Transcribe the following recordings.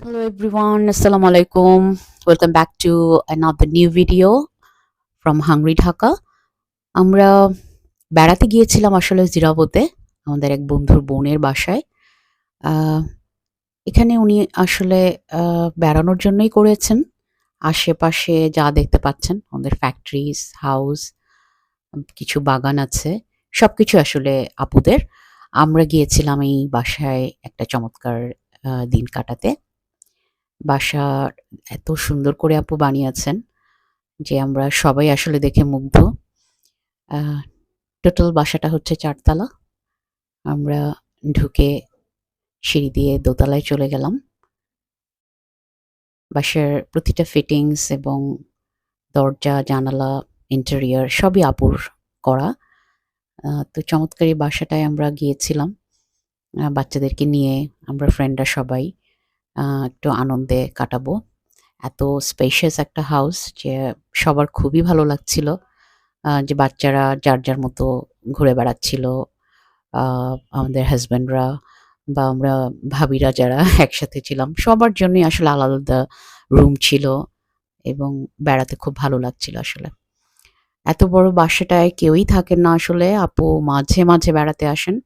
Hello everyone, Assalamu alaikum. Welcome back to another new video from Hungry Dhaka. আমরা বেড়াতে গিয়েছিলাম আসলে জিরাবোতে আমাদের এক বন্ধুর বোনের বাসায়। আহ, এখানে উনি আসলে বেড়ানোর জন্যই করেছেন। আশেপাশে যা দেখতে পাচ্ছেন আমাদের ফ্যাক্টরিজ, হাউস, কিছু বাগান আছে। সবকিছু আসলে আপুদের। আমরা গিয়েছিলাম এই বাসায় একটা চমৎকার দিন কাটাতে। বাসা এত সুন্দর করে আপু বানিয়েছেন যে আমরা সবাই আসলে দেখে মুগ্ধ। আহ, টোটাল বাসাটা হচ্ছে ৪ তলা। আমরা ঢুকে সিঁড়ি দিয়ে দোতলায় চলে গেলাম। বাসার প্রতিটা ফিটিংস এবং দরজা, জানালা, ইন্টেরিয়র সবই আপুর করা। তো চমৎকার এই বাসাটায় আমরা গিয়েছিলাম বাচ্চাদেরকে নিয়ে। আমরা ফ্রেন্ডরা সবাই একটু আনন্দে কাটাবো। এত স্পেশিয়াস একটা হাউস যে সবার খুবই ভালো লাগছিল। যে বাচ্চারা যার যার মতো ঘুরে বেড়াচ্ছিল। আমাদের হাজব্যান্ডরা বা আমরা ভাবিরা যারা একসাথে ছিলাম সবার জন্যই আসলে আলাদা আলাদা রুম ছিল এবং বেড়াতে খুব ভালো লাগছিল আসলে। এত বড় বাসাটায় কেউই থাকেন না আসলে। আপু মাঝে মাঝে বেড়াতে আসেন।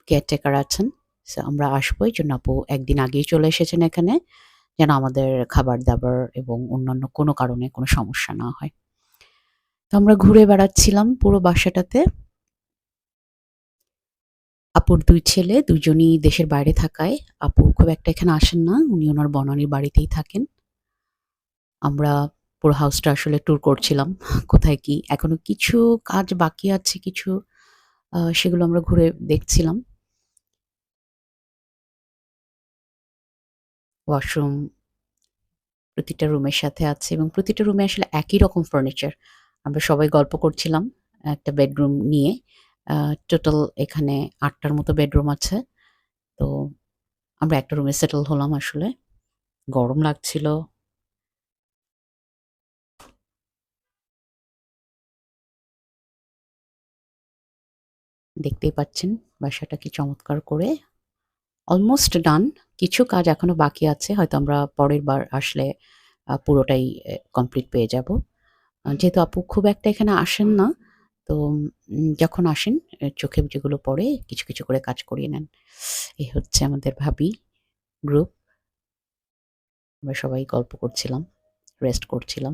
কেয়ারটেকার আছেন। সো আমরা আসবো এই জন্য আপু একদিন আগেই চলে এসেছেন এখানে, যেন আমাদের খাবার দাবার এবং অন্যান্য কোনো কারণে কোনো সমস্যা না হয়। তো আমরা ঘুরে বেড়াচ্ছিলাম পুরো বাসাটাতে। আপুর ২ ছেলে, দুজনই দেশের বাইরে থাকায় আপু খুব একটা এখানে আসেন না। উনি উনার বনানীর বাড়িতেই থাকেন। আমরা পুরো হাউসটা আসলে ট্যুর করছিলাম। কোথায় কি এখনো কিছু কাজ বাকি আছে কিছু, সেগুলো আমরা ঘুরে দেখছিলাম। ওয়াশরুম প্রতিটা রুমের সাথে আছে এবং প্রতিটা রুমে আসলে একই রকম ফার্নিচার। আমরা সবাই গল্প করছিলাম একটা বেডরুম নিয়ে। টোটাল এখানে ৮ টার মতো বেডরুম আছে। তো আমরা একটা রুমে সেটল হলাম আসলে। গরম লাগছিল। দেখতেই পাচ্ছেন বাসাটা কি চমৎকার করে। Almost done. কিছু কাজ এখনো বাকি আছে। হয়তো আমরা পরের বার আসলে পুরোটাই কমপ্লিট পেয়ে যাব। যেহেতু আপু খুব একটা এখানে আসেন না, তো যখন আসেন চোখে যেগুলো পড়ে কিছু, কিছু করে কাজ করিয়ে নেন। এই হচ্ছে আমাদের ভাবি গ্রুপ। আমরা সবাই গল্প করছিলাম, রেস্ট করছিলাম।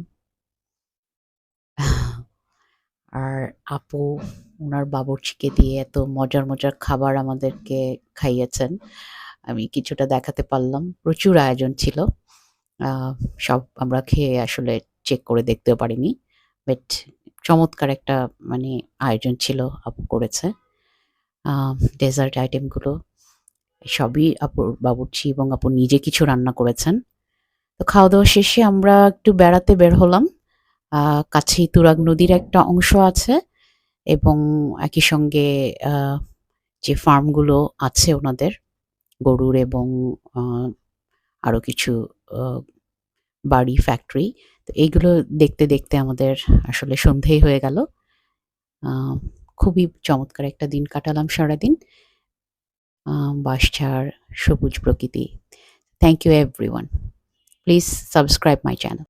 আর আপু উনার বাবুর্চিকে দিয়ে এত মজার, মজার খাবার আমাদেরকে খাইয়েছেন। আমি কিছুটা দেখাতে পারলাম। প্রচুর আয়োজন ছিল। আ সব আমরা খেয়ে আসলে চেক করে দেখতেও পারিনি। বাট চমৎকার একটা মানে আয়োজন ছিল আপু করেছে। আ ডেজার্ট আইটেমগুলো সবই আপুর বাবুর্চি এবং আপু নিজে কিছু রান্না করেছেন। তো খাওয়া-দাওয়া শেষে আমরা একটু বেড়াতে বের হলাম। আ কাছেই তুরাগ নদীর একটা অংশ আছে এবং একই সঙ্গে আ যে ফার্মগুলো আছে ওনাদের গরুর এবং আ আরো কিছু আ বাড়ি, ফ্যাক্টরি। তো এইগুলো দেখতে, দেখতে আমাদের আসলে সন্ধেই হয়ে গেল। আ খুবই চমৎকার একটা দিন কাটালাম সারাদিন। বাঁশঝাড়, সবুজ প্রকৃতি। Thank you everyone. Please subscribe my channel.